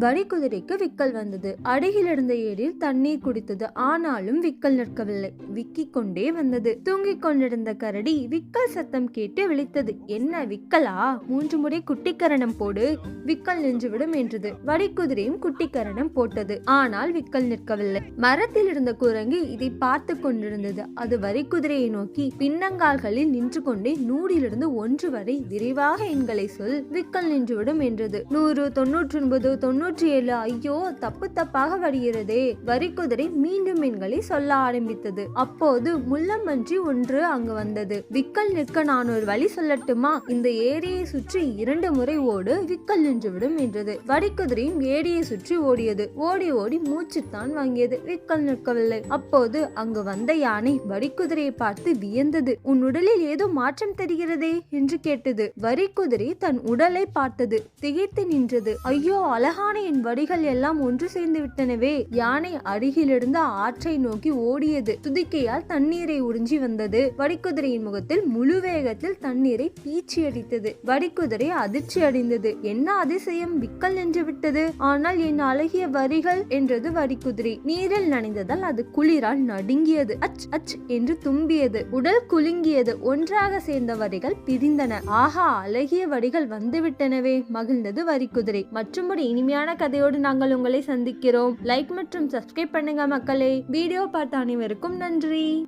வரிக்குதிரைக்கு விக்கல் வந்தது. அருகில் இருந்த ஏரியில் தண்ணீர் குடித்தது. ஆனாலும் விக்கல் நிற்கவில்லை. விக்கிக் கொண்டே வந்தது. தூங்கிக் கொண்டிருந்த கரடி விக்கல் சத்தம் கேட்டு விழித்தது. என்ன விக்கலா? 3 முறை குட்டிக்கரணம் போடு, விக்கல் நின்றுவிடும் என்றது. வரிக்குதிரையும் குட்டிக்கரணம் போட்டது. ஆனால் விக்கல் நிற்கவில்லை. மரத்தில் இருந்த குரங்கு இதை பார்த்து கொண்டிருந்தது. அது வரிக்குதிரையை நோக்கி பின்னங்கால்களில் நின்று கொண்டே 100 1 வரை விரைவாக எண்களை சொல், விக்கல் நின்றுவிடும் என்றது. 100, 99, 97. ஐயோ, தப்பு தப்பாக வருகிறதே. வரிக்குதிரை மீண்டும் எண்களை சொல்ல ஆரம்பித்தது. அப்போது முள்ளம்பன்றி ஒன்று அங்கு வந்தது. விக்கல் நிற்க நான் ஒரு வழி சொல்லட்டுமா? இந்த ஏரியை சுற்றி 2 முறை ஓடு, விக்கல் நின்றுவிடும் என்றது. வரிக்குதிரையும் ஏரியை சுற்றி ஓடியது. ஓடி ஓடி மூச்சுத்தான் வாங்கியது. விக்கல் நிற்கவில்லை. அப்போது அங்கு வந்த யானை வரிக்குதிரையை பார்த்து வியந்தது. உன் உடலில் ஏதோ மாற்றம் தெரிகிறதே என்று கேட்டது. வரிக்குதிரை தன் உடலை பார்த்தது. திகைத்து நின்றது. ஐயோ, அழகான என் வடிகள் எல்லாம் ஒன்று சேர்ந்து விட்டனவே. யானை அருகிலிருந்த ஆற்றை நோக்கி ஓடியது. துதிக்கையால் தண்ணீரை உறிஞ்சி வந்தது. வரிக்குதிரையின் முகத்தில் முழு வேகத்தில் தண்ணீரை பீச்சி அடித்தது. வரிக்குதிரை அதிர்ச்சி அடைந்தது. என்ன அதிசயம், விக்கல் நின்று விட்டது. ஆனால் என் அழகிய வரிகள் என்றது வரிக்குதிரை. நீரில் நனைந்ததால் அது குளிரால் நடுங்கியது. அச் அச் என்று தும்பியது. உடல் குலுங்கியது. ஒன்றாக சேர்ந்த வரிகள் பிரிந்தன. ஆஹா, அழகிய வரிகள் வந்துவிட்டனவே, மகிழ்ந்தது வரிக்குதிரை. மற்றும் ஒரு இனிமையான கதையோடு நாங்கள் உங்களை சந்திக்கிறோம். லைக் மற்றும் சப்ஸ்கிரைப் பண்ணுங்க மக்களே. வீடியோ பார்த்த அனைவருக்கும் நன்றி.